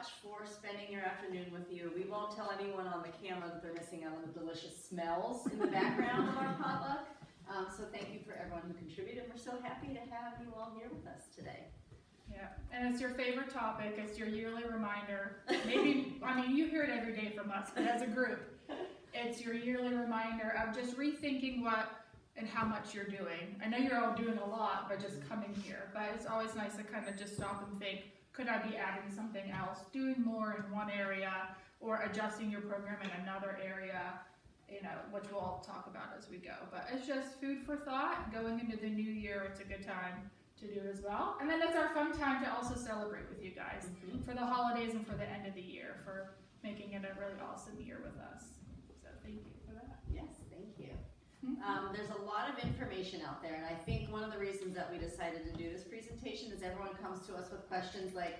much for spending your afternoon with you. We won't tell anyone on the camera that they're missing out on the delicious smells in the background of our potluck. So thank you for everyone who contributed. We're so happy to have you all here with us today. Yeah, and it's your favorite topic. It's your yearly reminder. Maybe, I mean, you hear it every day from us, but as a group, it's your yearly reminder of just rethinking what and how much you're doing. I know you're all doing a lot by just coming here, but it's always nice to kind of just stop and think, could I be adding something else, doing more in one area, or adjusting your program in another area, you know, which we'll all talk about as we go. But it's just food for thought. Going into the new year, it's a good time to do as well. And then it's our fun time to also celebrate with you guys for the holidays and for the end of the year, for making it a really awesome year with us. So thank you for that. Yes, thank you. There's a lot of information out there, and I think one of the reasons that we decided to do this presentation is everyone comes to us with questions like,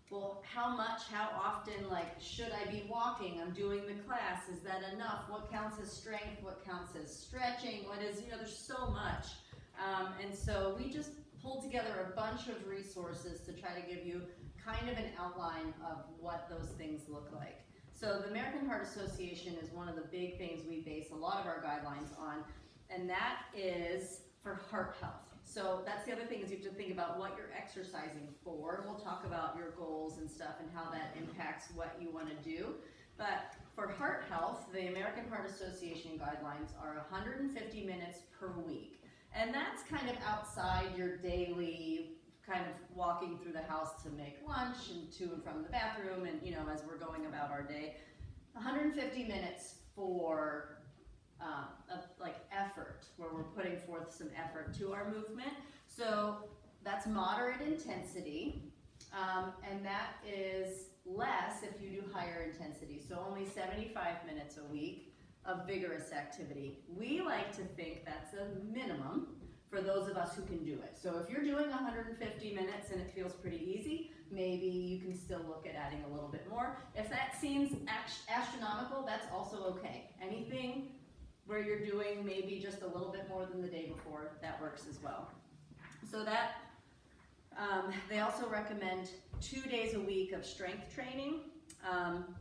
well, how much, how often, like, should I be walking? I'm doing the class, is that enough? What counts as strength? What counts as stretching? What is, you know, there's so much. And so we just pulled together a bunch of resources to try to give you kind of an outline of what those things look like. So the American Heart Association is one of the big things we base a lot of our guidelines on, and that is for heart health. So that's the other thing, is you have to think about what you're exercising for, and we'll talk about your goals and stuff and how that impacts what you want to do. But for heart health, the American Heart Association guidelines are 150 minutes per week. And that's kind of outside your daily kind of walking through the house to make lunch and to and from the bathroom, and, you know, as we're going about our day. 150 minutes for like effort, where we're putting forth some effort to our movement. So that's moderate intensity, and that is less if you do higher intensity. So only 75 minutes a week of vigorous activity. We like to think that's a minimum for those of us who can do it. So if you're doing 150 minutes and it feels pretty easy, maybe you can still look at adding a little bit more. If that seems astronomical, that's also okay. Anything where you're doing maybe just a little bit more than the day before, that works as well. So that, they also recommend 2 days a week of strength training,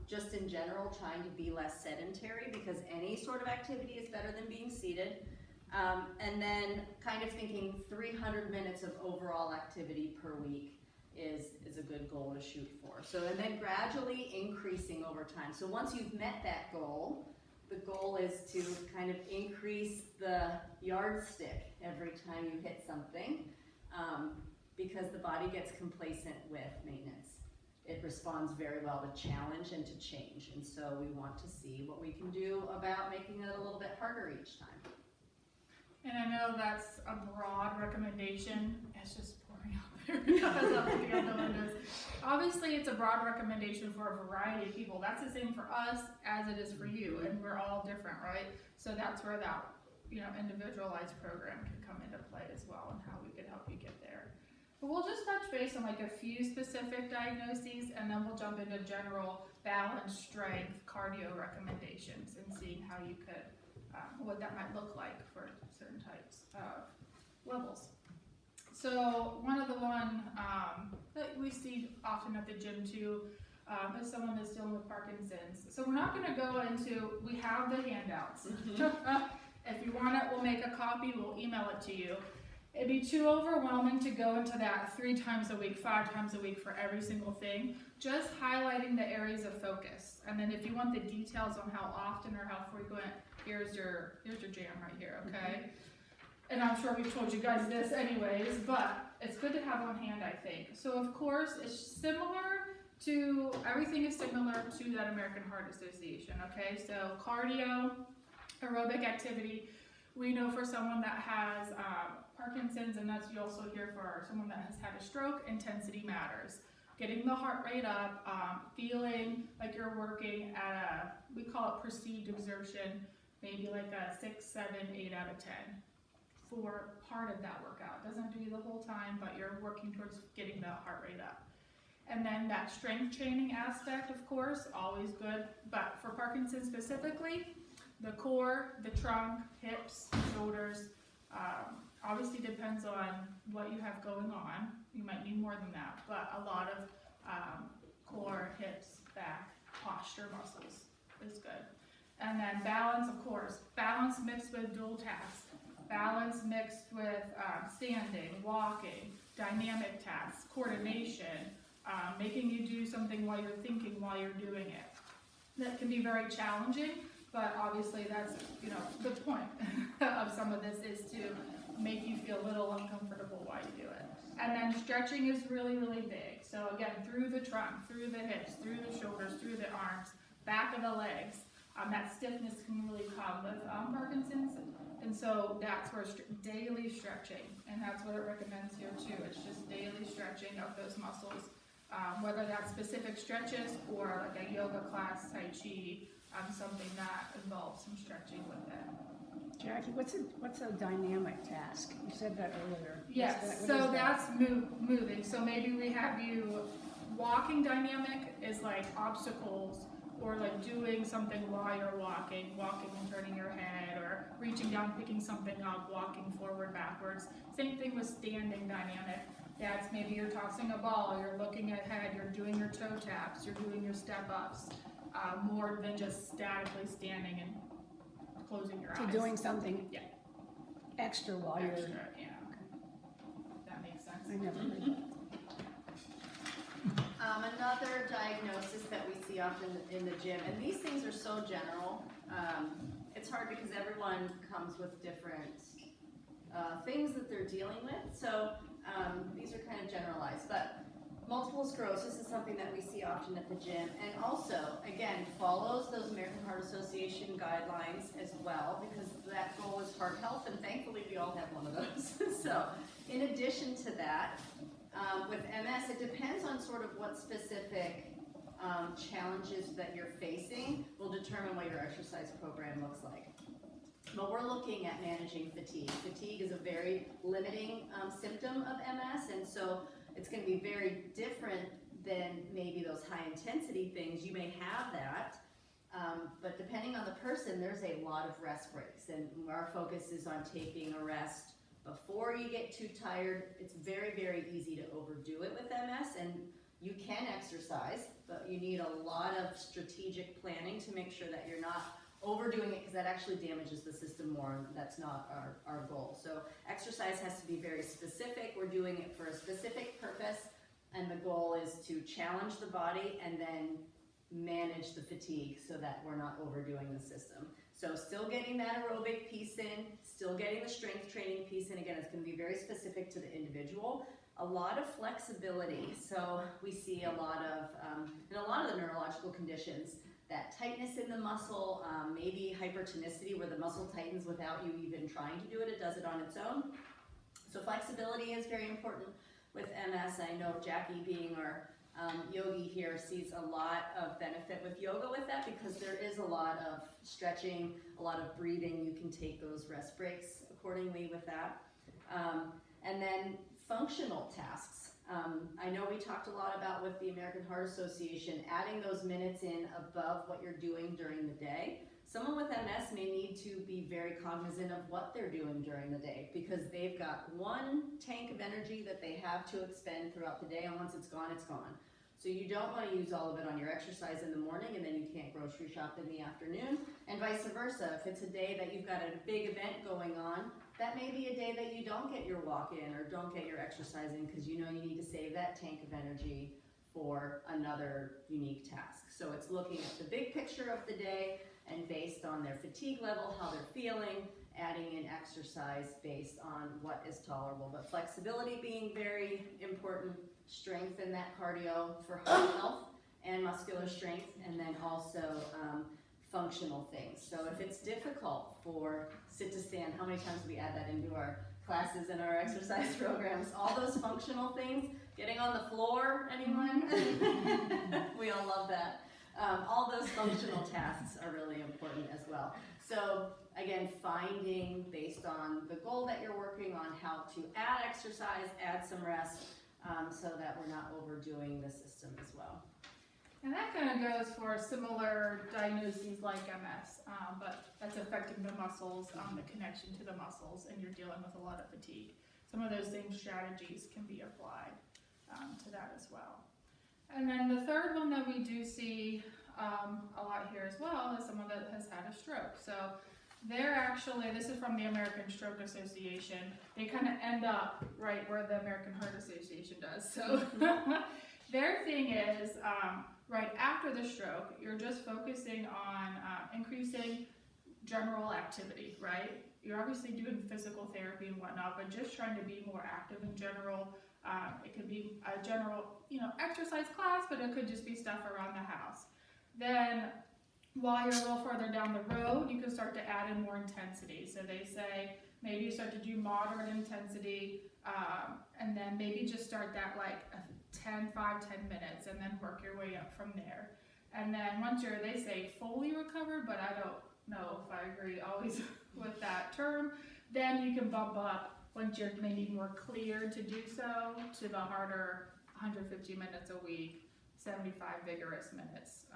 just in general, trying to be less sedentary, because any sort of activity is better than being seated. And then kind of thinking 300 minutes of overall activity per week is a good goal to shoot for. So, and then gradually increasing over time. So once you've met that goal, the goal is to kind of increase the yardstick every time you hit something, because the body gets complacent with maintenance. It responds very well to challenge and to change. And so we want to see what we can do about making it a little bit harder each time. And I know that's a broad recommendation. It's just pouring out there because I'm looking out the windows. Obviously, it's a broad recommendation for a variety of people. That's the same for us as it is for you, and we're all different, right? So that's where that, you know, individualized program can come into play as well, and how we can help you get there. But we'll just touch base on like a few specific diagnoses, and then we'll jump into general balance, strength, cardio recommendations, and seeing how you could, what that might look like for certain types of levels. So one of the that we see often at the gym too is someone that's dealing with Parkinson's. So we're not going to go into, we have the handouts. If you want it, we'll make a copy, we'll email it to you. It'd be too overwhelming to go into that 3 times a week, 5 times a week for every single thing. Just highlighting the areas of focus. And then if you want the details on how often or how frequent, here's your jam right here, okay? And I'm sure we've told you guys this anyways, but it's good to have on hand, I think. So of course, it's similar to, everything is similar to that American Heart Association, okay? So cardio, aerobic activity. We know for someone that has Parkinson's, and that's you also hear for someone that has had a stroke, intensity matters. Getting the heart rate up, feeling like you're working at a, we call it perceived exertion, maybe like a 6, 7, 8 out of 10 for part of that workout. It doesn't have to be the whole time, but you're working towards getting the heart rate up. And then that strength training aspect, of course, always good, but for Parkinson's specifically, the core, the trunk, hips, shoulders, obviously depends on what you have going on. You might need more than that, but a lot of core, hips, back, posture muscles is good. And then balance, of course, balance mixed with dual tasks, balance mixed with standing, walking, dynamic tasks, coordination, making you do something while you're thinking while you're doing it. That can be very challenging, but obviously that's, the point of some of this is to make you feel a little uncomfortable while you do it. And then stretching is really, really big. So again, through the trunk, through the hips, through the shoulders, through the arms, back of the legs. That stiffness can really come with Parkinson's. And so that's where daily stretching, and that's what it recommends here too. It's just daily stretching of those muscles, whether that's specific stretches or like a yoga class, Tai Chi, something that involves some stretching with it. Jackie, what's a dynamic task? You said that earlier. Yes, What so is that? that's moving. So maybe we have you walking. Dynamic is like obstacles, or like doing something while you're walking and turning your head, or reaching down, picking something up, walking forward, backwards. Same thing with standing dynamic. That's maybe you're tossing a ball, you're looking ahead, you're doing your toe taps, you're doing your step ups, more than just statically standing and closing your So eyes. doing something Yeah. extra while Extra, you're. yeah. That makes sense. I never heard that. Another diagnosis that we see often in the gym, and these things are so general, it's hard because everyone comes with different things that they're dealing with, so these are kind of generalized, but multiple sclerosis is something that we see often at the gym, and also, again, follows those American Heart Association guidelines as well, because that goal is heart health, and thankfully we all have one of those. So, in addition to that, with MS, it depends on sort of what specific challenges that you're facing will determine what your exercise program looks like. But we're looking at managing fatigue. Fatigue is a very limiting symptom of MS, and so it's going to be very different than maybe those high intensity things. You may have that, but depending on the person, there's a lot of rest breaks, and our focus is on taking a rest before you get too tired. It's very, very easy to overdo it with MS, and you can exercise, but you need a lot of strategic planning to make sure that you're not overdoing it, because that actually damages the system more, and that's not our goal. So exercise has to be very specific. We're doing it for a specific purpose, and the goal is to challenge the body and then manage the fatigue so that we're not overdoing the system. So still getting that aerobic piece in, still getting the strength training piece in. Again, it's going to be very specific to the individual. A lot of flexibility. So we see a lot of, in a lot of the neurological conditions, that tightness in the muscle, maybe hypertonicity where the muscle tightens without you even trying to do it. It does it on its own. So flexibility is very important with MS. I know Jackie, being our yogi here, sees a lot of benefit with yoga with that, because there is a lot of stretching, a lot of breathing. You can take those rest breaks accordingly with that. And then functional tasks. I know we talked a lot about with the American Heart Association, adding those minutes in above what you're doing during the day. Someone with MS may need to be very cognizant of what they're doing during the day, because they've got one tank of energy that they have to expend throughout the day, and once it's gone, it's gone. So you don't want to use all of it on your exercise in the morning, and then you can't grocery shop in the afternoon, and vice versa. If it's a day that you've got a big event going on, that may be a day that you don't get your walk in or don't get your exercise in, because you know you need to save that tank of energy for another unique task. So it's looking at the big picture of the day, and based on their fatigue level, how they're feeling, adding in exercise based on what is tolerable. But flexibility being very important, strengthen that cardio for heart health and muscular strength, and then also functional things. So if it's difficult for sit to stand, how many times do we add that into our classes and our exercise programs? All those functional things, getting on the floor, anyone? We all love that. All those functional tasks are really important as well. So again, finding, based on the goal that you're working on, how to add exercise, add some rest, so that we're not overdoing the system as well. And that kind of goes for similar diagnoses like MS, but that's affecting the muscles, the connection to the muscles, and you're dealing with a lot of fatigue. Some of those same strategies can be applied to that as well. And then the third one that we do see a lot here as well is someone that has had a stroke. So they're actually, this is from the American Stroke Association. They kind of end up right where the American Heart Association does. So their thing is, right after the stroke, you're just focusing on increasing general activity, right? You're obviously doing physical therapy and whatnot, but just trying to be more active in general. It could be a general, exercise class, but it could just be stuff around the house. Then, while you're a little further down the road, you can start to add in more intensity. So they say maybe you start to do moderate intensity, and then maybe just start that like 10 minutes, and then work your way up from there. And then once you're, they say fully recovered, but I don't know if I agree always with that term, then you can bump up once you're maybe more clear to do so to the harder 150 minutes a week, 75 vigorous minutes,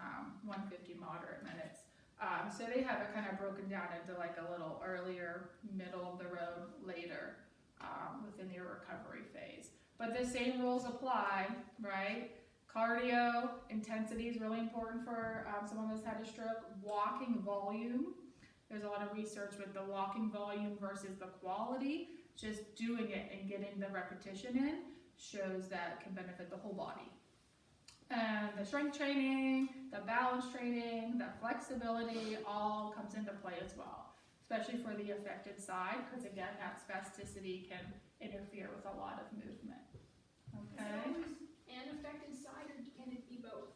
150 moderate minutes. So they have it kind of broken down into like a little earlier, middle of the road, later within your recovery phase. But the same rules apply, right? Cardio, intensity is really important for someone that's had a stroke. Walking volume, there's a lot of research with the walking volume versus the quality. Just doing it and getting the repetition in shows that can benefit the whole body. And the strength training, the balance training, the flexibility all comes into play as well, especially for the affected side, because again, that spasticity can interfere with a lot of movement. Okay? Is it always an affected side, or can it be both?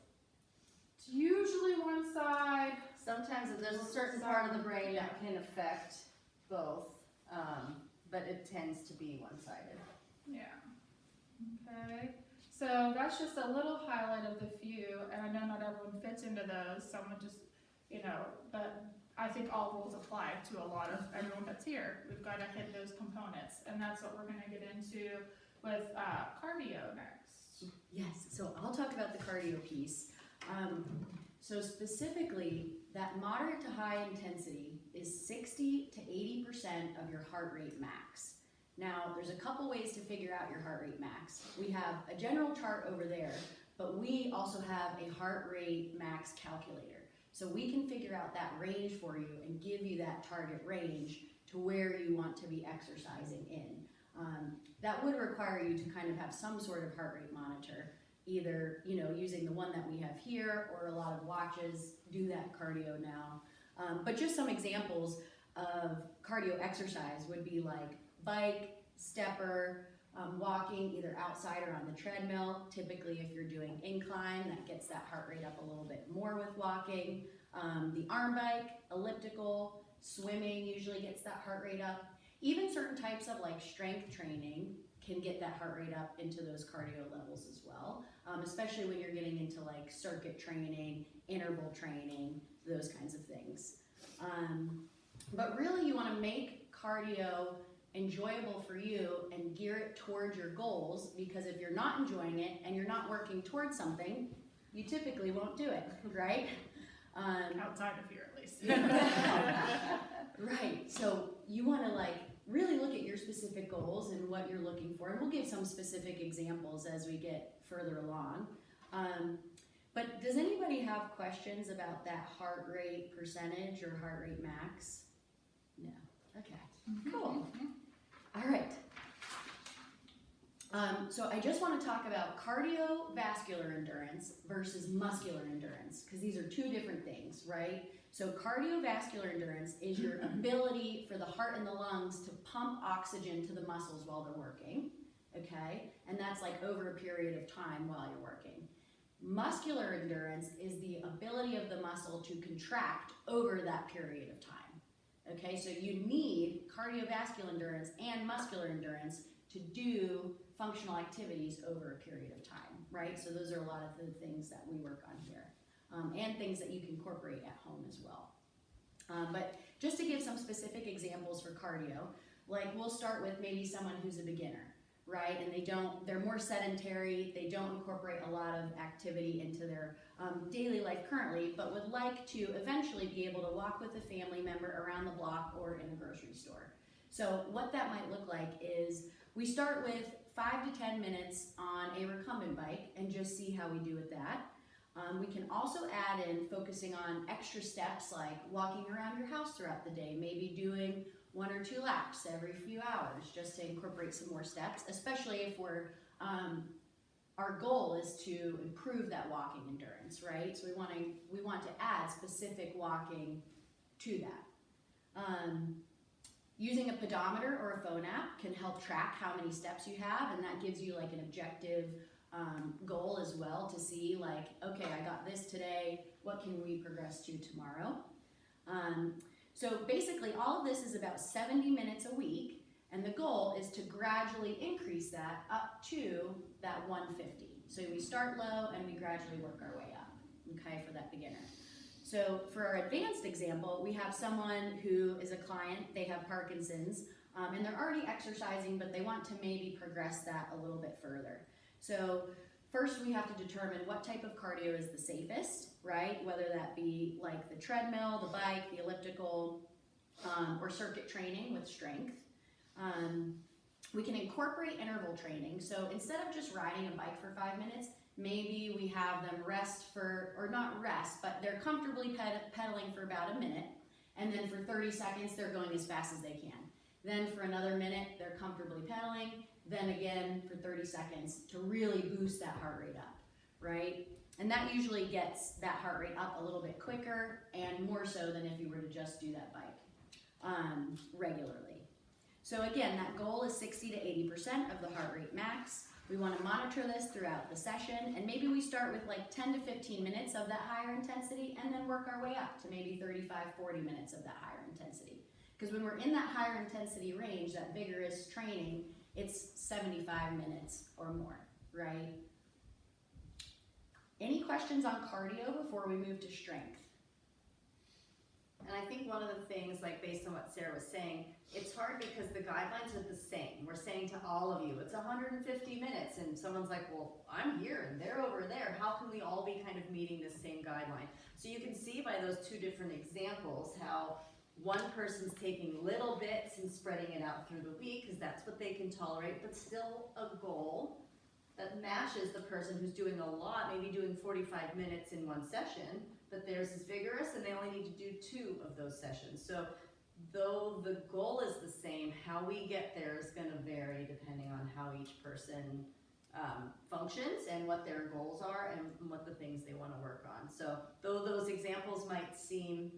It's usually one side. Sometimes there's a certain part of the brain that can affect both, but it tends to be one-sided. Yeah. Okay. So that's just a little highlight of the few, and I know not everyone fits into those. Someone just, but I think all rules apply to a lot of everyone that's here. We've got to hit those components, and that's what we're going to get into with cardio next. Yes, so I'll talk about the cardio piece. So specifically, that moderate to high intensity is 60 to 80% of your heart rate max. Now, there's a couple ways to figure out your heart rate max. We have a general chart over there, but we also have a heart rate max calculator. So we can figure out that range for you and give you that target range to where you want to be exercising in. That would require you to kind of have some sort of heart rate monitor, either using the one that we have here, or a lot of watches do that cardio now. But just some examples of cardio exercise would be like bike, stepper, walking either outside or on the treadmill. Typically if you're doing incline, that gets that heart rate up a little bit more with walking. The arm bike, elliptical, swimming usually gets that heart rate up. Even certain types of like strength training can get that heart rate up into those cardio levels as well, especially when you're getting into like circuit training, interval training, those kinds of things. But really you want to make cardio enjoyable for you and gear it towards your goals, because if you're not enjoying it and you're not working towards something, you typically won't do it, right? Outside of here, at least. Right, so you want to like really look at your specific goals and what you're looking for, and we'll give some specific examples as we get further along. But does anybody have questions about that heart rate percentage or heart rate max? No. Okay, cool. All right. So I just want to talk about cardiovascular endurance versus muscular endurance, because these are two different things, right? So cardiovascular endurance is your ability for the heart and the lungs to pump oxygen to the muscles while they're working, okay? And that's like over a period of time while you're working. Muscular endurance is the ability of the muscle to contract over that period of time, okay? So you need cardiovascular endurance and muscular endurance to do functional activities over a period of time, right? So those are a lot of the things that we work on here. And things that you can incorporate at home as well. But just to give some specific examples for cardio, like we'll start with maybe someone who's a beginner, right? And they're more sedentary, they don't incorporate a lot of activity into their daily life currently, but would like to eventually be able to walk with a family member around the block or in a grocery store. So what that might look like is we start with 5 to 10 minutes on a recumbent bike and just see how we do with that. We can also add in focusing on extra steps like walking around your house throughout the day, maybe doing 1 or 2 laps every few hours just to incorporate some more steps, especially if we're our goal is to improve that walking endurance, right? So we want to add specific walking to that. Using a pedometer or a phone app can help track how many steps you have, and that gives you like an objective goal as well to see like, okay, I got this today, what can we progress to tomorrow? So basically all of this is about 70 minutes a week, and the goal is to gradually increase that up to that 150. So we start low and we gradually work our way up, okay, for that beginner. So for our advanced example, we have someone who is a client, they have Parkinson's, and they're already exercising, but they want to maybe progress that a little bit further. So first we have to determine what type of cardio is the safest, right? Whether that be like the treadmill, the bike, the elliptical, or circuit training with strength. We can incorporate interval training. So instead of just riding a bike for 5 minutes, maybe we have them rest for, or not rest, but they're comfortably pedaling for about a minute. And then for 30 seconds, they're going as fast as they can. Then for another minute, they're comfortably pedaling. Then again for 30 seconds to really boost that heart rate up, right? And that usually gets that heart rate up a little bit quicker and more so than if you were to just do that bike regularly. So again, that goal is 60 to 80% of the heart rate max. We want to monitor this throughout the session, and maybe we start with like 10 to 15 minutes of that higher intensity and then work our way up to maybe 35, 40 minutes of that higher intensity. Because when we're in that higher intensity range, that vigorous training, it's 75 minutes or more, right? Any questions on cardio before we move to strength? And I think one of the things, like based on what Sarah was saying, it's hard because the guidelines are the same. We're saying to all of you, it's 150 minutes, and someone's like, well, I'm here and they're over there. How can we all be kind of meeting the same guideline? So you can see by those 2 different examples how one person's taking little bits and spreading it out through the week because that's what they can tolerate, but still a goal that matches the person who's doing a lot, maybe doing 45 minutes in one session, but theirs is vigorous and they only need to do 2 of those sessions. So though the goal is the same, how we get there is going to vary depending on how each person functions and what their goals are and what the things they want to work on. So though those examples might seem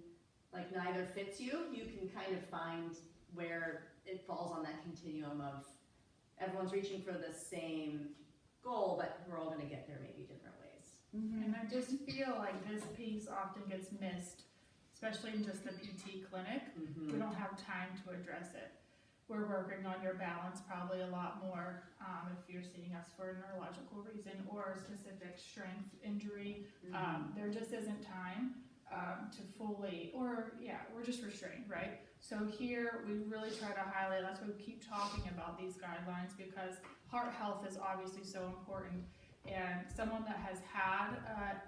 like neither fits you, you can kind of find where it falls on that continuum of everyone's reaching for the same goal, but we're all going to get there maybe different ways. And I just feel like this piece often gets missed, especially in just the PT clinic. We don't have time to address it. We're working on your balance probably a lot more if you're seeing us for a neurological reason or a specific strength injury. There just isn't time to fully, or yeah, we're just restrained, right? So here we really try to highlight, that's why we keep talking about these guidelines, because heart health is obviously so important. And someone that has had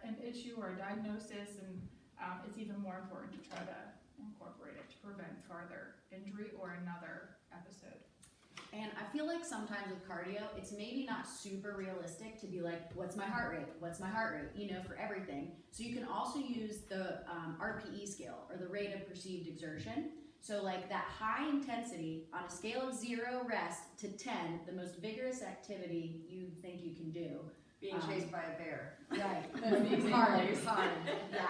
an issue or a diagnosis, and it's even more important to try to incorporate it to prevent further injury or another episode. And I feel like sometimes with cardio, it's maybe not super realistic to be like, what's my heart rate? What's my heart rate? You know, for everything. So you can also use the RPE scale, or the rate of perceived exertion. So like that high intensity on a scale of 0 rest to 10, the most vigorous activity you think you can do. Being chased by a bear. Right. That's the example. hard, yeah.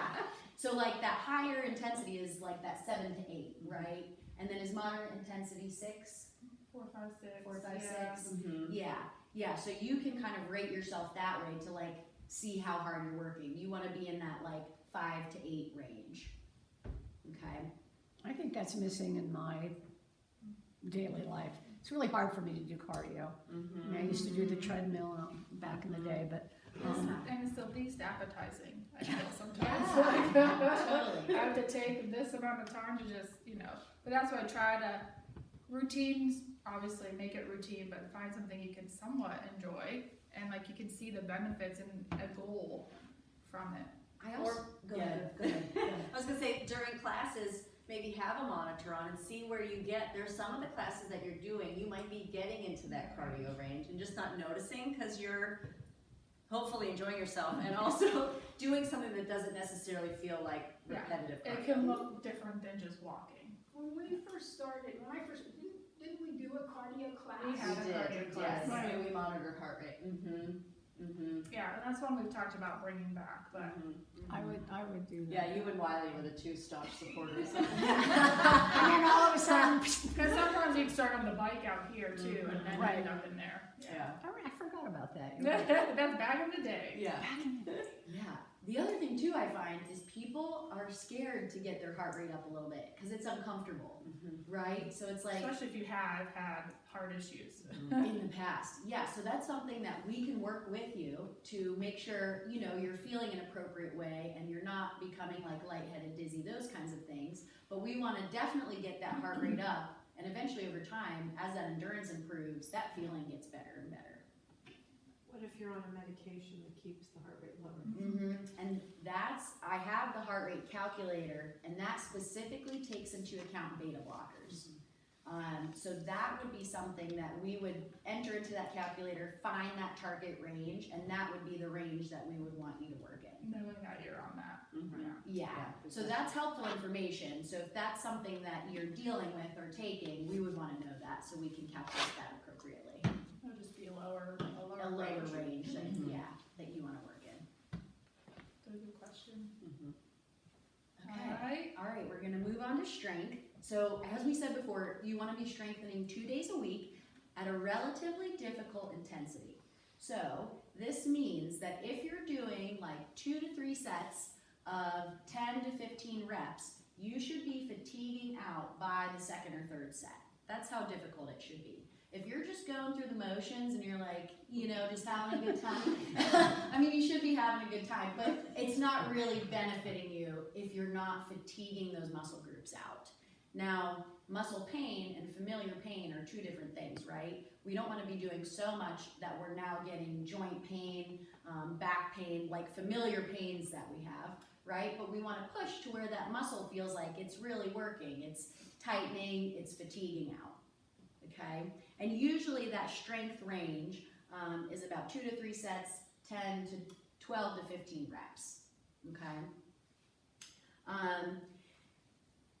So like that higher intensity is like that 7 to 8, right? And then is moderate intensity 6? 4, 5, 6. 4, 5, yeah. 6. Yeah. So you can kind of rate yourself that way to like see how hard you're working. You want to be in that like 5 to 8 range. Okay. I think that's missing in my daily life. It's really hard for me to do cardio. I mean, I used to do the treadmill back in the day, but And it's the least appetizing, I feel sometimes. Yeah, totally. I have to take this amount of time to just, but that's why I try to, routines, obviously make it routine, but find something you can somewhat enjoy, and like you can see the benefits and a goal from it. I also, go ahead. I was gonna say, during classes, maybe have a monitor on and see where you get, there's some of the classes that you're doing, you might be getting into that cardio range and just not noticing because you're hopefully enjoying yourself and also doing something that doesn't necessarily feel like Yeah. repetitive cardio. It can look different than just walking. When we first started, didn't we do a cardio class? We have We a cardio did, class. yes, Right. and we monitor heart rate. Yeah, and that's one we've talked about bringing back, but I would do that. Yeah, you and Wiley were the two staunch supporters. And then all of a sudden, because sometimes you'd start on the bike out here too, and then Right. end up in there. Yeah. I forgot about that. You're right. That's back in the day. Yeah. Yeah. The other thing too I find is people are scared to get their heart rate up a little bit because it's uncomfortable, right? So it's like Especially if you have had heart issues. in the past. Yeah, so that's something that we can work with you to make sure, you know, you're feeling an appropriate way and you're not becoming like lightheaded, dizzy, those kinds of things. But we want to definitely get that heart rate up, and eventually over time, as that endurance improves, that feeling gets better and better. What if you're on a medication that keeps the heart rate lower? And I have the heart rate calculator, and that specifically takes into account beta blockers. So that would be something that we would enter into that calculator, find that target range, and that would be the range that we would want you to work in. Knowing that you're on that. Yeah, so that's helpful information. So if that's something that you're dealing with or taking, we would want to know that so we can calculate that appropriately. It'll just be a lower A lower range. range that, that you want to work in. That's a good question. Okay. Alright. All right, we're gonna move on to strength. So as we said before, you wanna be strengthening 2 days a week at a relatively difficult intensity. So this means that if you're doing like 2 to 3 sets of 10 to 15 reps, you should be fatiguing out by the second or third set. That's how difficult it should be. If you're just going through the motions and you're like, you know, just having a good time, I mean, you should be having a good time, but it's not really benefiting you if you're not fatiguing those muscle groups out. Now, muscle pain and familiar pain are two different things, right? We don't want to be doing so much that we're now getting joint pain, back pain, like familiar pains that we have, right? But we want to push to where that muscle feels like it's really working, it's tightening, it's fatiguing out, okay? And usually that strength range is about 2 to 3 sets, 10 to 12 to 15 reps, okay?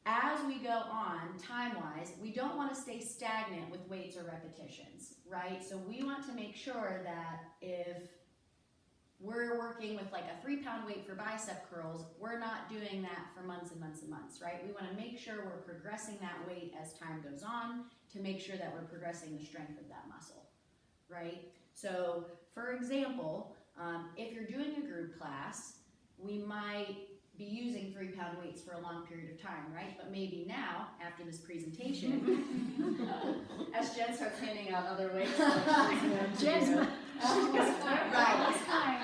As we go on, time-wise, we don't want to stay stagnant with weights or repetitions, right? So we want to make sure that if we're working with like a 3-pound weight for bicep curls, we're not doing that for months and months and months, right? We want to make sure we're progressing that weight as time goes on to make sure that we're progressing the strength of that muscle, right? So, for example, if you're doing a group class, we might be using 3-pound weights for a long period of time, right? But maybe now, after this presentation, As Jen starts handing out other weights, like Jen's right,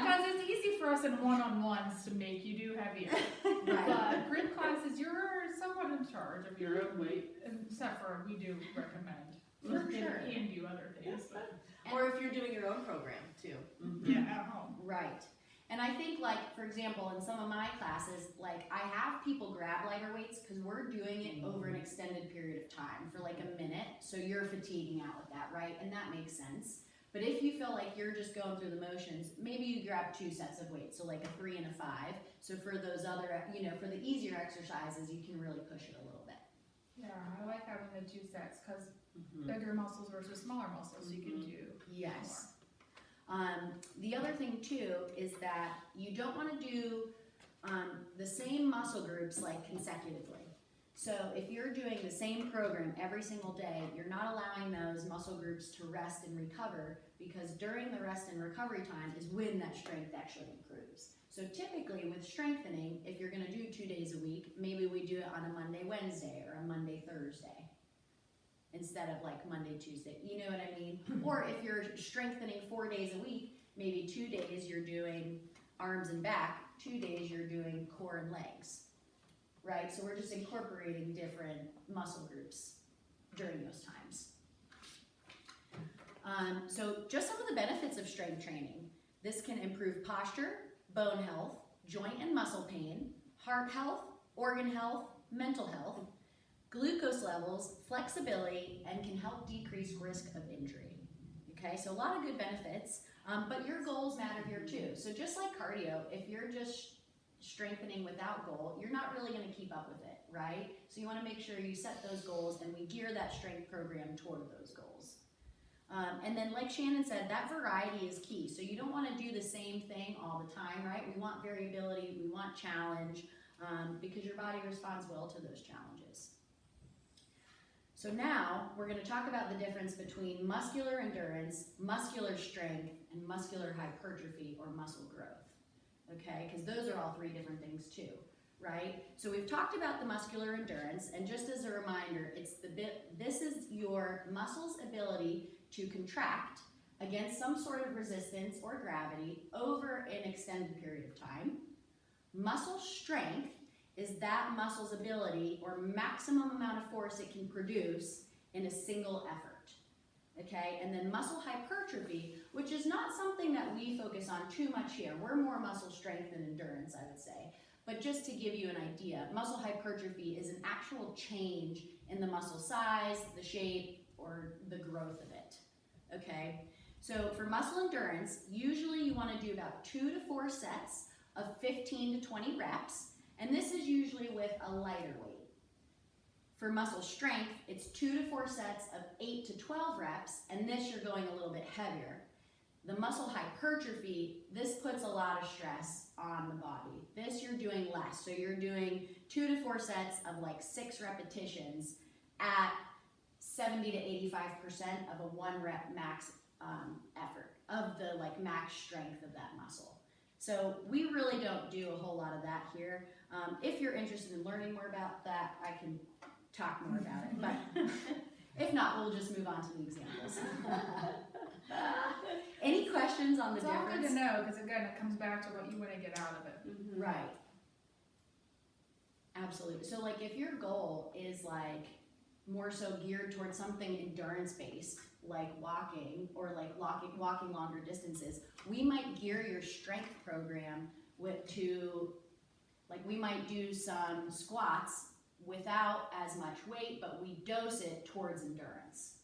Because it's easy for us in one-on-ones to make you do heavier. right. But group classes, you're somewhat in charge of your own weight, except for we do recommend. For sure. You can do other things, but Or if you're doing your own program too. yeah, at home. Right. And I think, like, for example, in some of my classes, like, I have people grab lighter weights because we're doing it over an extended period of time for like a minute. So you're fatiguing out with that, right? And that makes sense. But if you feel like you're just going through the motions, maybe you grab 2 sets of weights. So like a 3 and a 5. So for those other, you know, for the easier exercises, you can really push it a little bit. Yeah, I like having the 2 sets because bigger muscles versus smaller muscles, you can do Yes. The other thing too is that you don't want to do the same muscle groups like consecutively. So if you're doing the same program every single day, you're not allowing those muscle groups to rest and recover, because during the rest and recovery time is when that strength actually improves. So typically with strengthening, if you're going to do 2 days a week, maybe we do it on a Monday, Wednesday, or a Monday, Thursday, instead of like Monday, Tuesday, you know what I mean? Or if you're strengthening 4 days a week, maybe 2 days you're doing arms and back, 2 days you're doing core and legs, right? So we're just incorporating different muscle groups during those times. So just some of the benefits of strength training. This can improve posture, bone health, joint and muscle pain, heart health, organ health, mental health, glucose levels, flexibility, and can help decrease risk of injury. Okay, so a lot of good benefits, but your goals matter here too. So just like cardio, if you're just strengthening without goal, you're not really going to keep up with it, right? So you want to make sure you set those goals and we gear that strength program toward those goals. And then like Shannon said, that variety is key. So you don't want to do the same thing all the time, right? We want variability, we want challenge, because your body responds well to those challenges. So now we're going to talk about the difference between muscular endurance, muscular strength, and muscular hypertrophy or muscle growth. Okay, because those are all three different things too, right? So we've talked about the muscular endurance, and just as a reminder, this is your muscle's ability to contract against some sort of resistance or gravity over an extended period of time. Muscle strength is that muscle's ability or maximum amount of force it can produce in a single effort. Okay, and then muscle hypertrophy, which is not something that we focus on too much here. We're more muscle strength than endurance, I would say. But just to give you an idea, muscle hypertrophy is an actual change in the muscle size, the shape, or the growth of it. Okay, so for muscle endurance, usually you want to do about 2 to 4 sets of 15 to 20 reps, and this is usually with a lighter weight. For muscle strength, it's 2 to 4 sets of 8 to 12 reps, and this you're going a little bit heavier. The muscle hypertrophy, this puts a lot of stress on the body. This you're doing less, so you're doing 2 to 4 sets of like 6 repetitions at 70 to 85% of a 1 rep max effort of the like max strength of that muscle. So we really don't do a whole lot of that here. If you're interested in learning more about that, I can talk more about it, but if not, we'll just move on to the examples. Any questions on the It's all good difference? to know, because again, it comes back to what you want to get out of it. Right. Absolutely. So like if your goal is like more so geared towards something endurance based, like walking or like walking longer distances, we might gear your strength program like we might do some squats without as much weight, but we dose it towards endurance,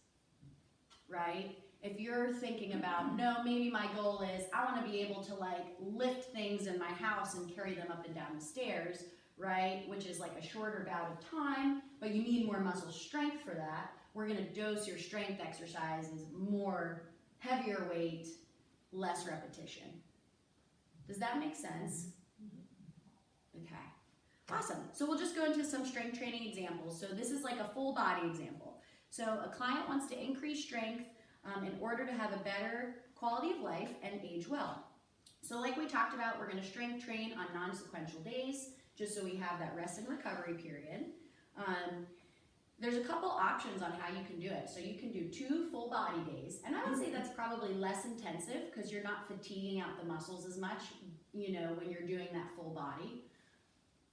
right? If you're thinking about, no, maybe my goal is I want to be able to like lift things in my house and carry them up and down the stairs, right? Which is like a shorter bout of time, but you need more muscle strength for that. We're going to dose your strength exercises more heavier weight, less repetition. Does that make sense? Okay. Awesome. So we'll just go into some strength training examples. So this is like a full body example. So a client wants to increase strength in order to have a better quality of life and age well. So like we talked about, we're going to strength train on non-sequential days, just so we have that rest and recovery period. There's a couple options on how you can do it. So you can do 2 full body days, and I would say that's probably less intensive because you're not fatiguing out the muscles as much, you know, when you're doing that full body.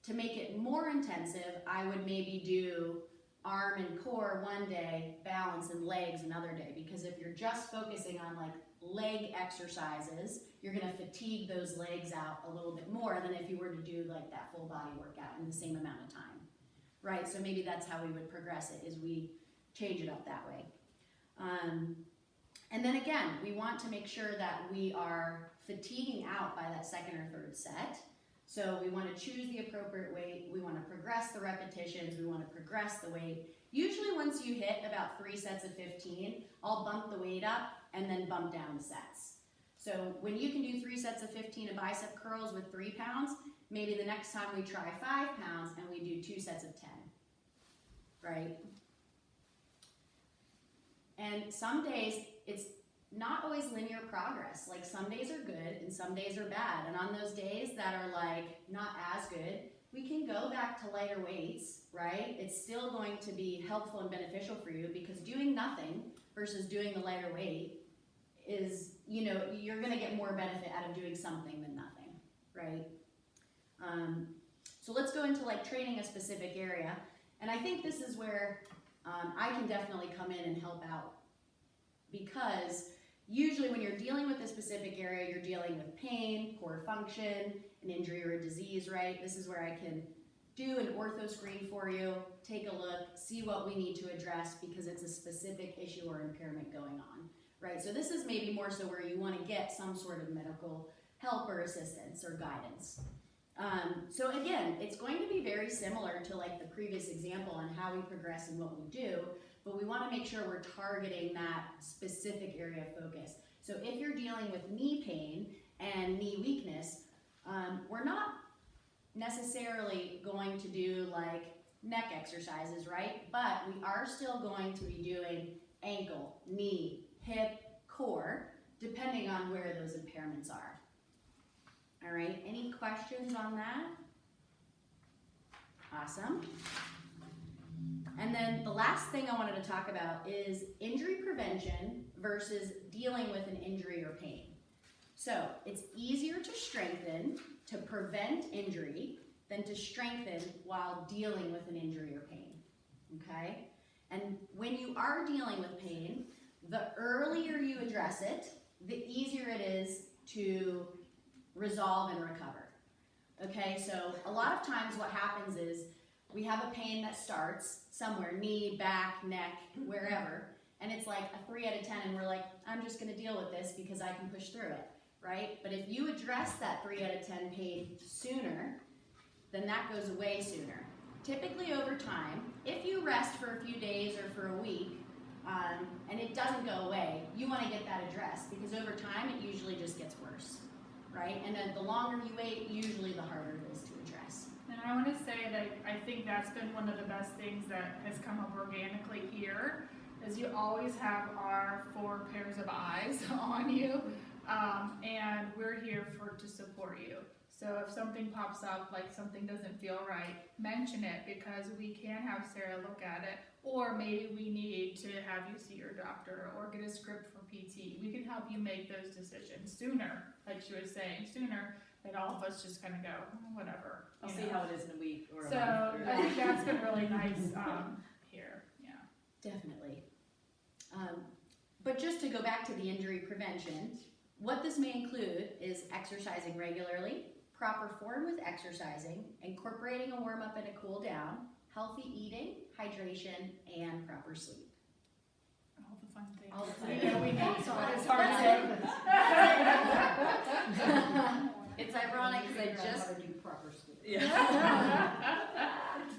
To make it more intensive, I would maybe do arm and core one day, balance and legs another day, because if you're just focusing on like leg exercises, you're going to fatigue those legs out a little bit more than if you were to do like that full body workout in the same amount of time, right? So maybe that's how we would progress it, is we change it up that way. And then again, we want to make sure that we are fatiguing out by that second or third set. So we want to choose the appropriate weight, we want to progress the repetitions, we want to progress the weight. Usually once you hit about 3 sets of 15, I'll bump the weight up and then bump down the sets. So when you can do 3 sets of 15 of bicep curls with 3 pounds, maybe the next time we try 5 pounds and we do 2 sets of 10, right? And some days it's not always linear progress. Like some days are good and some days are bad. And on those days that are like not as good, we can go back to lighter weights, right? It's still going to be helpful and beneficial for you, because doing nothing versus doing the lighter weight is, you know, you're gonna get more benefit out of doing something than nothing, right? So let's go into like training a specific area. And I think this is where I can definitely come in and help out, because usually when you're dealing with a specific area, you're dealing with pain, poor function, an injury or a disease, right? This is where I can do an ortho screen for you, take a look, see what we need to address because it's a specific issue or impairment going on, right? So this is maybe more so where you want to get some sort of medical help or assistance or guidance. So again, it's going to be very similar to like the previous example on how we progress and what we do, but we want to make sure we're targeting that specific area of focus. So if you're dealing with knee pain and knee weakness, we're not necessarily going to do like neck exercises, right? But we are still going to be doing ankle, knee, hip, core, depending on where those impairments are. All right, any questions on that? Awesome. And then the last thing I wanted to talk about is injury prevention versus dealing with an injury or pain. So it's easier to strengthen to prevent injury than to strengthen while dealing with an injury or pain, okay? And when you are dealing with pain, the earlier you address it, the easier it is to resolve and recover, okay? So a lot of times what happens is we have a pain that starts somewhere, knee, back, neck, wherever, and it's like a 3 out of 10 and we're like, I'm just gonna deal with this because I can push through it, right? But if you address that 3 out of 10 pain sooner, then that goes away sooner. Typically over time, if you rest for a few days or for a week, and it doesn't go away, you wanna get that addressed because over time it usually just gets worse, right? And then the longer you wait, usually the harder it is to address. And I want to say that I think that's been one of the best things that has come up organically here, is you always have our 4 pairs of eyes on you, and we're here to support you. So if something pops up, like something doesn't feel right, mention it because we can have Sarah look at it, or maybe we need to have you see your doctor or get a script for PT. We can help you make those decisions sooner, like she was saying, sooner than all of us just kind of go, whatever. I'll you see know. how it is in a week or a So month. I think that's been really nice here, yeah. Definitely. But just to go back to the injury prevention, what this may include is exercising regularly, proper form with exercising, incorporating a warm up and a cool down, healthy eating, hydration, and proper sleep. All the fun things. All the fun We know we need, things. but it's hard to say. It's ironic because I Figure out just how to do proper sleep.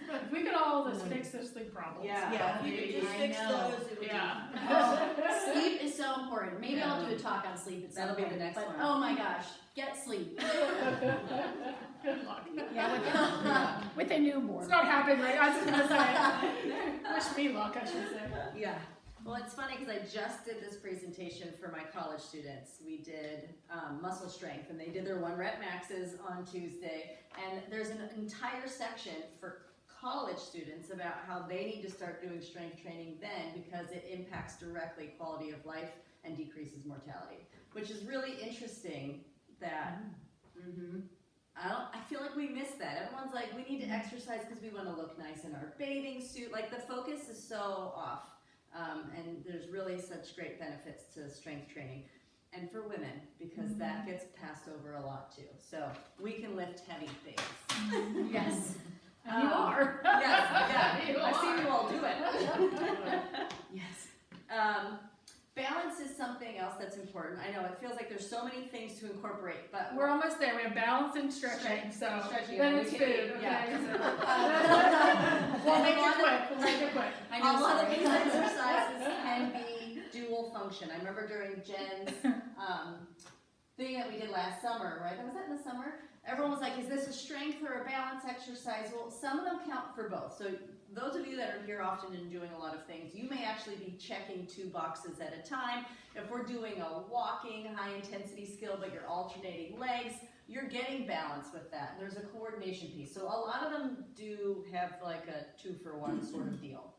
If we could all just fix the sleep problems. Yeah, if you could just I fix know. those, it would be. Yeah. sleep is so important. Maybe I'll do a talk on sleep at some That'll be the point, next but one. oh my gosh, get sleep. Good luck. Yeah, with a newborn. It's not happening right. I was just gonna say. Wish me luck, I should say. Yeah. Well, it's funny because I just did this presentation for my college students. We did muscle strength, and they did their 1 rep maxes on Tuesday. And there's an entire section for college students about how they need to start doing strength training then because it impacts directly quality of life and decreases mortality, which is really interesting that, I feel like we miss that. Everyone's like, we need to exercise because we want to look nice in our bathing suit. Like the focus is so off. And there's really such great benefits to strength training. And for women, because that gets passed over a lot too. So we can lift heavy things. Yes. And you are. Yes, yeah. You I've seen are. you all do it. Yes. Balance is something else that's important. I know it feels like there's so many things to incorporate, but We're almost there. We have balance and stretching, so Stretching, then we it's can food. eat, Okay. yeah. So. We'll make it quick. We'll make it quick. I know a lot of these exercises can be dual function. I remember during Jen's thing that we did last summer, right? Was that in the summer? Everyone was like, is this a strength or a balance exercise? Well, some of them count for both. So those of you that are here often and doing a lot of things, you may actually be checking 2 boxes at a time. If we're doing a walking high intensity skill, but you're alternating legs, you're getting balance with that. There's a coordination piece. So a lot of them do have like a 2-for-1 sort of deal.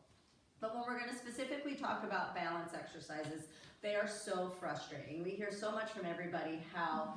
But when we're going to specifically talk about balance exercises, they are so frustrating. We hear so much from everybody how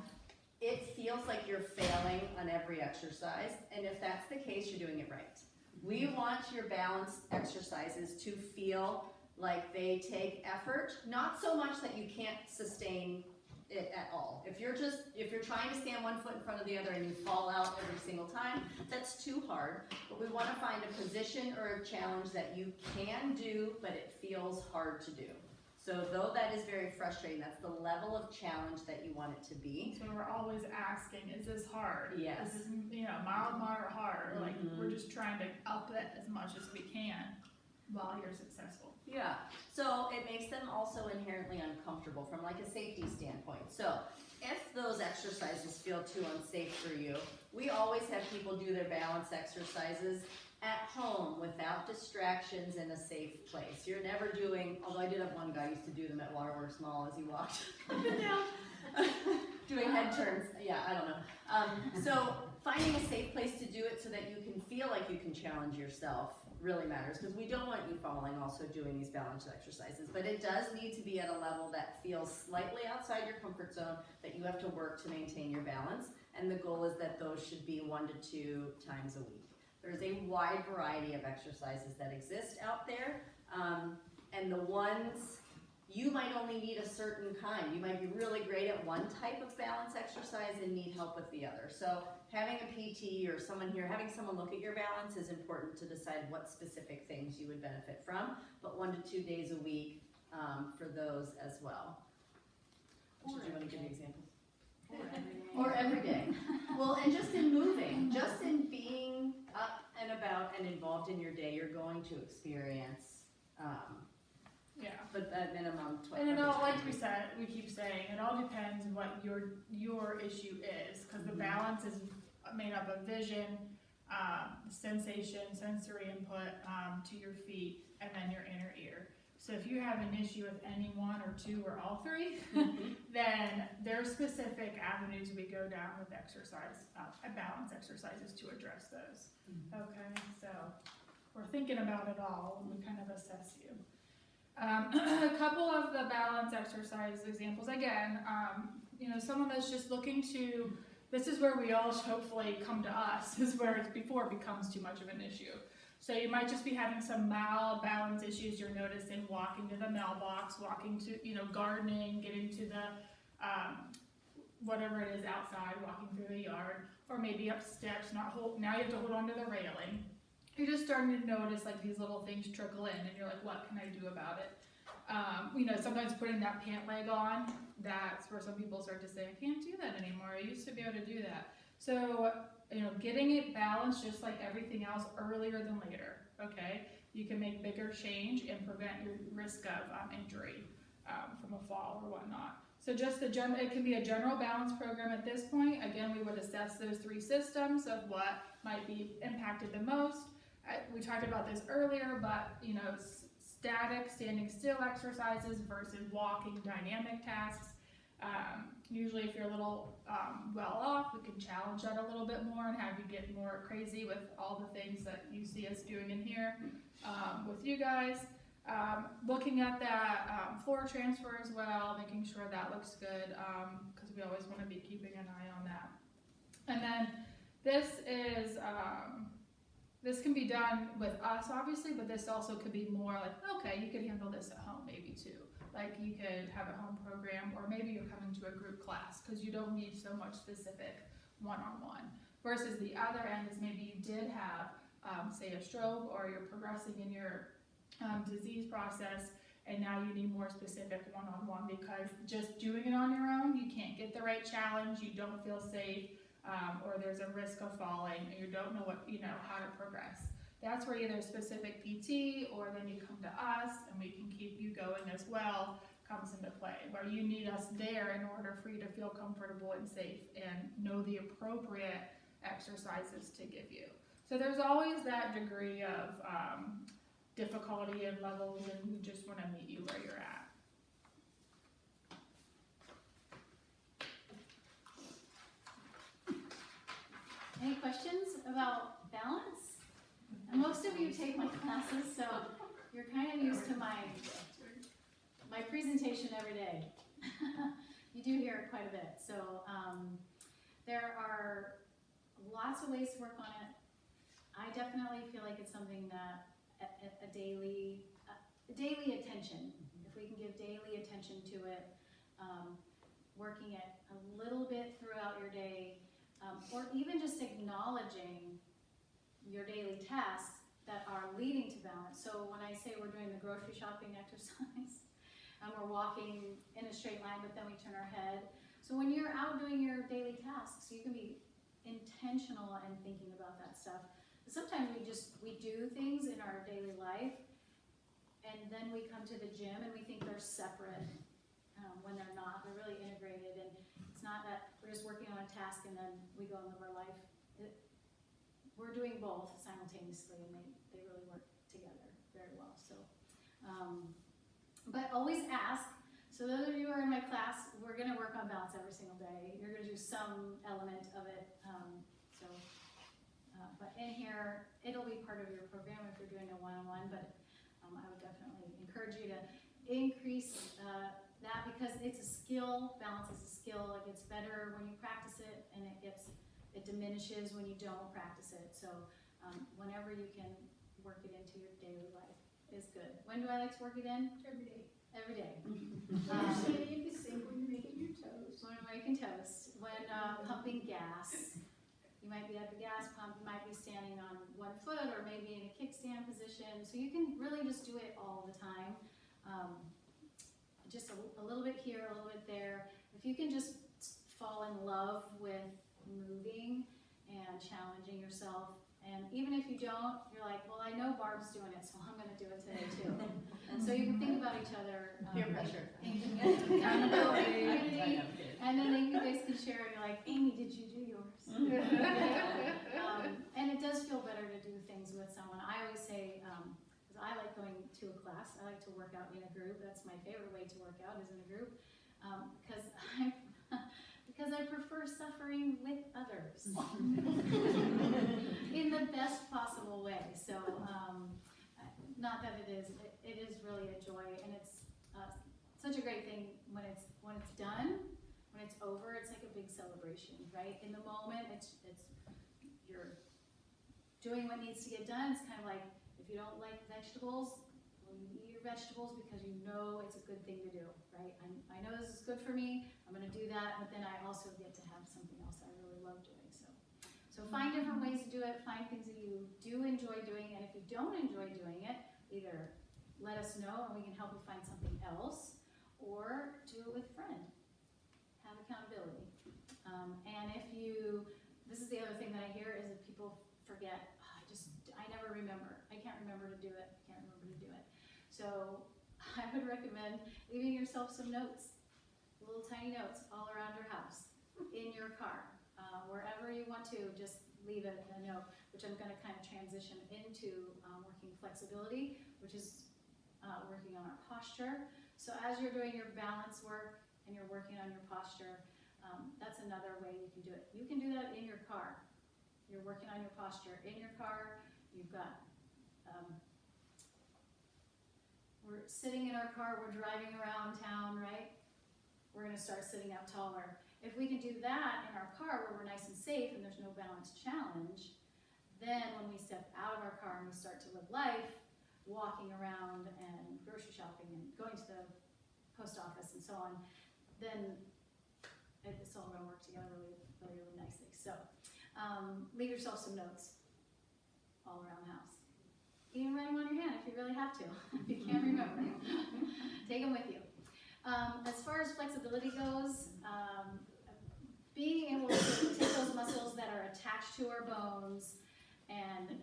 it feels like you're failing on every exercise, and if that's the case, you're doing it right. We want your balance exercises to feel like they take effort, not so much that you can't sustain it at all. If you're trying to stand one foot in front of the other and you fall out every single time, that's too hard. But we wanna find a position or a challenge that you can do, but it feels hard to do. So though that is very frustrating, that's the level of challenge that you want it to be. So we're always asking, is this hard? Yes. Is this, mild, moderate, hard? Like, Mhm. we're just trying to up it as much as we can while you're successful. Yeah, so it makes them also inherently uncomfortable from like a safety standpoint. So if those exercises feel too unsafe for you, we always have people do their balance exercises at home without distractions in a safe place. You're never doing, although I did have one guy used to do them at Waterworks Mall as he walked up and down, doing head turns. Yeah, I don't know. So finding a safe place to do it so that you can feel like you can challenge yourself really matters, because we don't want you falling also doing these balance exercises, but it does need to be at a level that feels slightly outside your comfort zone, that you have to work to maintain your balance, and the goal is that those should be 1 to 2 times a week. There's a wide variety of exercises that exist out there, and the ones, you might only need a certain kind. You might be really great at one type of balance exercise and need help with the other. So having a PT or someone here, having someone look at your balance is important to decide what specific things you would benefit from, but 1 to 2 days a week for those as well. Did you want to give me examples? Or every day. Well, and just in moving, just in being up and about and involved in your day, you're going to experience, Yeah. but at minimum 12. And it all, like we said, we keep saying, it all depends what your issue is, because the balance is made up of vision, sensation, sensory input to your feet, and then your inner ear. So if you have an issue with any one or two or all three, then there's specific avenues we go down with exercise, balance exercises to address those. Okay, so we're thinking about it all when we kind of assess you. A couple of the balance exercise examples, again, someone that's just looking to, this is where we all hopefully come to us, is where it's before it becomes too much of an issue. So you might just be having some mild balance issues you're noticing, walking to the mailbox, walking to, gardening, getting to the, whatever it is outside, walking through the yard, or maybe up steps, now you have to hold on to the railing. You're just starting to notice like these little things trickle in and you're like, what can I do about it? Sometimes putting that pant leg on, that's where some people start to say, I can't do that anymore. I used to be able to do that. So, getting it balanced just like everything else earlier than later, okay? You can make bigger change and prevent your risk of injury from a fall or whatnot. So just it can be a general balance program at this point. Again, we would assess those 3 systems of what might be impacted the most. We talked about this earlier, but static, standing still exercises versus walking dynamic tasks. Usually if you're a little well off, we can challenge that a little bit more and have you get more crazy with all the things that you see us doing in here with you guys. Looking at that floor transfer as well, making sure that looks good, because we always want to be keeping an eye on that. And then this is, this can be done with us obviously, but this also could be more like, okay, you could handle this at home maybe too. Like you could have a home program, or maybe you're coming to a group class because you don't need so much specific one-on-one. Versus the other end is maybe you did have, say, a stroke, or you're progressing in your disease process, and now you need more specific one-on-one because just doing it on your own, you can't get the right challenge, you don't feel safe, or there's a risk of falling, and you don't know how to progress. That's where either specific PT or then you come to us and we can keep you going as well comes into play, where you need us there in order for you to feel comfortable and safe and know the appropriate exercises to give you. So there's always that degree of difficulty and levels, and we just want to meet you where you're at. Any questions about balance? And most of you take my classes, so you're kind of used to my presentation every day. You do hear it quite a bit. So there are lots of ways to work on it. I definitely feel like it's something that a daily attention, if we can give daily attention to it, working it a little bit throughout your day, or even just acknowledging your daily tasks that are leading to balance. So when I say we're doing the grocery shopping exercise, and we're walking in a straight line, but then we turn our head. So when you're out doing your daily tasks, you can be intentional and thinking about that stuff. Sometimes we do things in our daily life, and then we come to the gym and we think they're separate, when they're not. They're really integrated, and it's not that we're just working on a task and then we go and live our life. We're doing both simultaneously, and they really work together very well. So, but always ask. So those of you who are in my class, we're gonna work on balance every single day. You're gonna do some element of it. But in here, it'll be part of your program if you're doing a one-on-one, but I would definitely encourage you to increase that, because it's a skill. Balance is a skill. It gets better when you practice it, and it diminishes when you don't practice it. So whenever you can work it into your daily life is good. When do I like to work it in? Every day. Every day. When you're standing at the sink, when you're making your toast. When I'm making toast, when pumping gas. You might be at the gas pump, you might be standing on one foot or maybe in a kickstand position. So you can really just do it all the time. Just a little bit here, a little bit there. If you can just fall in love with moving and challenging yourself, and even if you don't, you're like, well, I know Barb's doing it, so I'm gonna do it today too. And so you can think about each other. Peer pressure. Accountability. And then you guys can share, and you're like, Amy, did you do yours? And it does feel better to do things with someone. I always say, because I like going to a class, I like to work out in a group. That's my favorite way to work out, is in a group. Because I prefer suffering with others in the best possible way. So, not that it is really a joy, and it's such a great thing when it's done. When it's over, it's like a big celebration, right? In the moment, it's you're doing what needs to get done. It's kind of like, if you don't like vegetables, well, you eat your vegetables because you know it's a good thing to do, right? I know this is good for me. I'm going to do that, but then I also get to have something else I really love doing. So find different ways to do it. Find things that you do enjoy doing, and if you don't enjoy doing it, either let us know and we can help you find something else, or do it with a friend. Have accountability. And this is the other thing that I hear, is that people forget, I never remember. I can't remember to do it. So I would recommend leaving yourself some notes, little tiny notes all around your house, in your car, wherever you want to, just leave it a note, which I'm gonna kind of transition into working flexibility, which is working on our posture. So as you're doing your balance work and you're working on your posture, that's another way you can do it. You can do that in your car. You're working on your posture in your car. You've got, we're sitting in our car, we're driving around town, right? We're gonna start sitting up taller. If we can do that in our car where we're nice and safe and there's no balance challenge, then when we step out of our car and we start to live life, walking around and grocery shopping and going to the post office and so on, then it's all gonna work together really nicely. So leave yourself some notes all around the house. Even write them on your hand if you really have to. If you can't remember, take them with you. As far as flexibility goes, being able to take those muscles that are attached to our bones and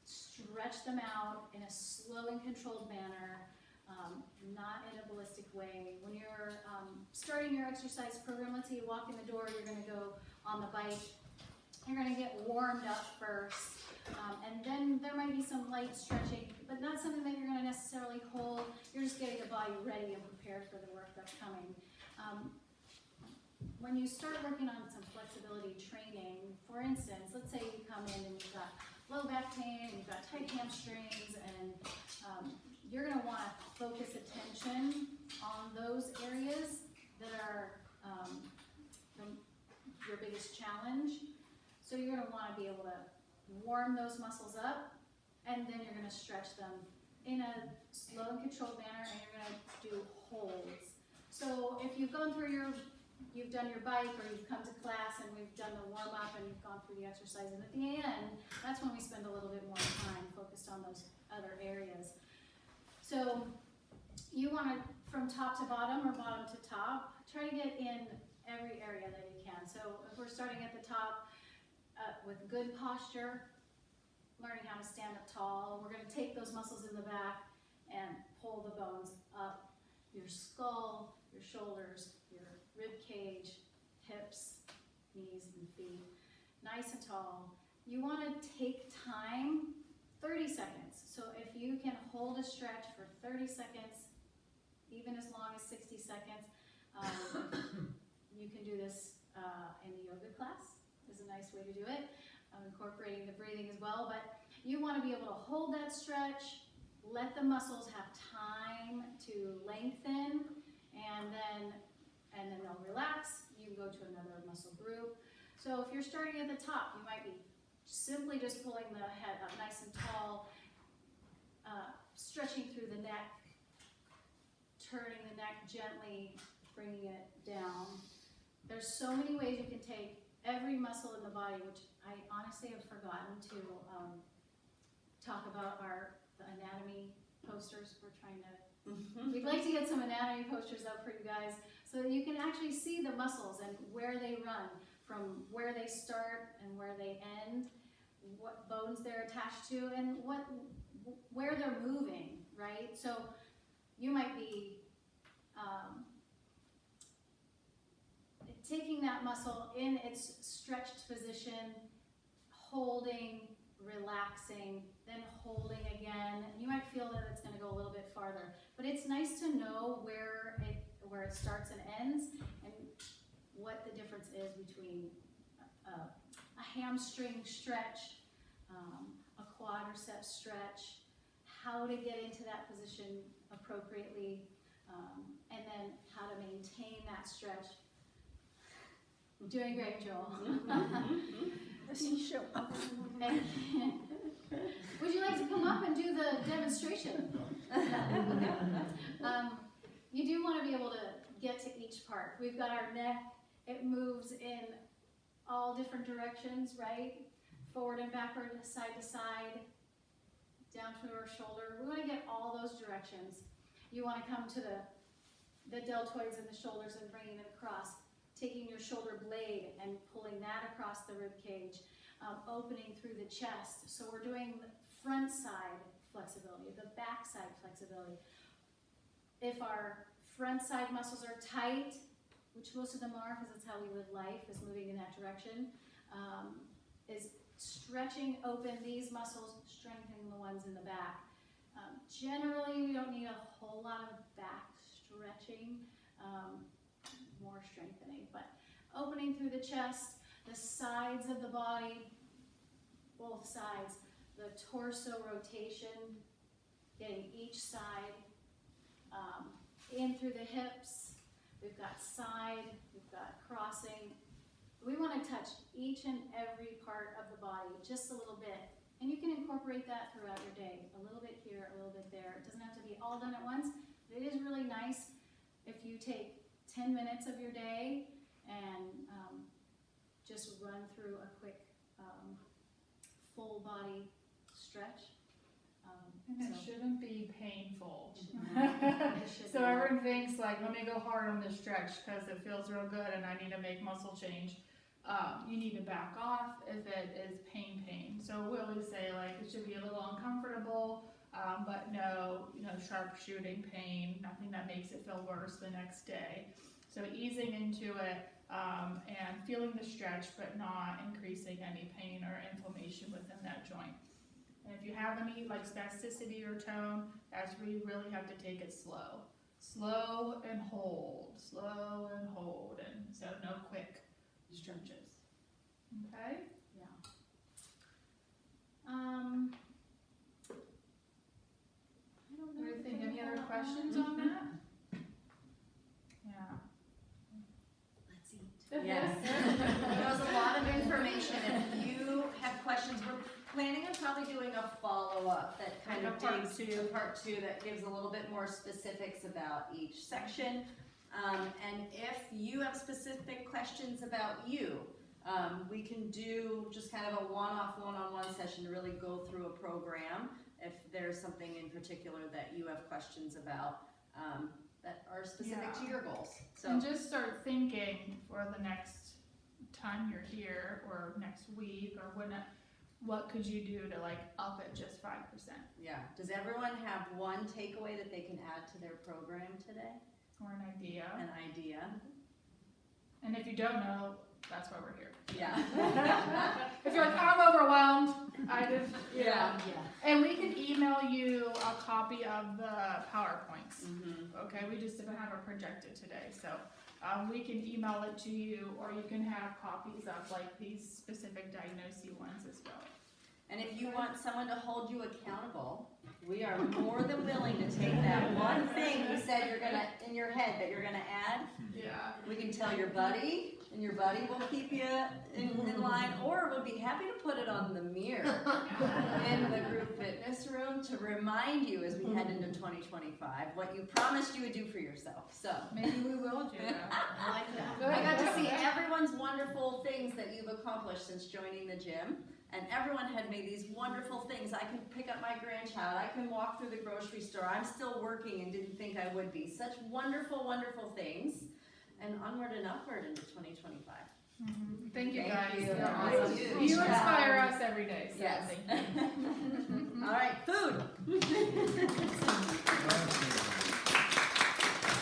stretch them out in a slow and controlled manner, not in a ballistic way. When you're starting your exercise program, let's say you walk in the door, you're gonna go on the bike, you're gonna get warmed up first, and then there might be some light stretching, but not something that you're gonna necessarily hold. You're just getting the body ready and prepared for the work that's coming. When you start working on some flexibility training, for instance, let's say you come in and you've got low back pain, and you've got tight hamstrings, and you're gonna wanna focus attention on those areas that are your biggest challenge. So you're gonna wanna be able to warm those muscles up, and then you're gonna stretch them in a slow and controlled manner, and you're gonna do holds. So if you've gone through your you've done your bike or you've come to class and we've done the warm up and you've gone through the exercise, and at the end, that's when we spend a little bit more time focused on those other areas. So you want to, from top to bottom or bottom to top, try to get in every area that you can. So if we're starting at the top with good posture, learning how to stand up tall, we're going to take those muscles in the back and pull the bones up, your skull, your shoulders, your rib cage, hips, knees, and feet, nice and tall. You want to take time, 30 seconds. So if you can hold a stretch for 30 seconds, even as long as 60 seconds, you can do this in the yoga class. Is a nice way to do it. Incorporating the breathing as well, but you want to be able to hold that stretch, let the muscles have time to lengthen, and then they'll relax. You can go to another muscle group. So if you're starting at the top, you might be simply just pulling the head up nice and tall, stretching through the neck, turning the neck gently, bringing it down. There's so many ways you can take every muscle in the body, which I honestly have forgotten to talk about the anatomy posters. We're trying to, we'd like to get some anatomy posters up for you guys so that you can actually see the muscles and where they run, from where they start and where they end, what bones they're attached to, and where they're moving, right? So you might be taking that muscle in its stretched position, holding, relaxing, then holding again. You might feel that it's going to go a little bit farther, but it's nice to know where it starts and ends, and what the difference is between a hamstring stretch, a quadricep stretch, how to get into that position appropriately, and then how to maintain that stretch. Doing great, Joel. Would you like to come up and do the demonstration? You do want to be able to get to each part. We've got our neck. It moves in all different directions, right? Forward and backward, side to side, down to our shoulder. We want to get all those directions. You want to come to the deltoids and the shoulders and bringing it across. Taking your shoulder blade and pulling that across the rib cage, opening through the chest. So we're doing front side flexibility, the back side flexibility. If our front side muscles are tight, which most of them are because it's how we live life, is moving in that direction, is stretching open these muscles, strengthening the ones in the back. Generally, we don't need a whole lot of back stretching. More strengthening, but opening through the chest, the sides of the body, both sides, the torso rotation, getting each side, in through the hips. We've got side, we've got crossing. We want to touch each and every part of the body just a little bit, and you can incorporate that throughout your day. A little bit here, a little bit there. It doesn't have to be all done at once, but it is really nice if you take 10 minutes of your day and just run through a quick full body stretch. And it shouldn't be painful. It should So not. everyone thinks like, let me go hard on this stretch because it feels real good and I need to make muscle change. You need to back off if it is pain. So we always say like it should be a little uncomfortable, but no, sharp shooting pain, nothing that makes it feel worse the next day. So easing into it and feeling the stretch, but not increasing any pain or inflammation within that joint. And if you have any like spasticity or tone, that's where you really have to take it slow. Slow and hold, and so no quick stretches. Okay? Yeah. I don't know. Do you if think we any other have, questions on that? Yeah. Let's eat. Yes. There was a lot of information. If you have questions, we're planning on probably doing a follow-up that kind of Like a part digs to part two that gives a little bit more specifics about each section. And if you have specific questions about you, we can do just kind of a one-off, one-on-one session to really go through a program if there's something in particular that you have questions about that are specific to Yeah. your goals. So, And just start thinking for the next time you're here or next week or what could you do to like up it just 5%? yeah. Does everyone have one takeaway that they can add to their program today? Or an idea. An idea? And if you don't know, that's why we're here. Yeah. If you're like, I'm overwhelmed, I just, Yeah. And we can email you a copy of the PowerPoints. Mm-hmm. Okay, we just didn't have it projected today, so we can email it to you, or you can have copies of like these specific diagnoses ones as well. And if you want someone to hold you accountable, we are more than willing to take that one thing you said you're gonna, in your head, that you're gonna add. Yeah. We can tell your buddy, and your buddy will keep you in line, or we'll be happy to put it on the mirror in the group fitness room to remind you as we head into 2025 what you promised you would do for yourself. So. Maybe we will do that. I like that. I got to see everyone's wonderful things that you've accomplished since joining the gym. And everyone had made these wonderful things. I can pick up my grandchild. I can walk through the grocery store. I'm still working and didn't think I would be. Such wonderful, wonderful things. And onward and upward into 2025. Thank you Thank guys. you. You're Thank awesome. you. You inspire us every day, so Yes. thank you. All right, food.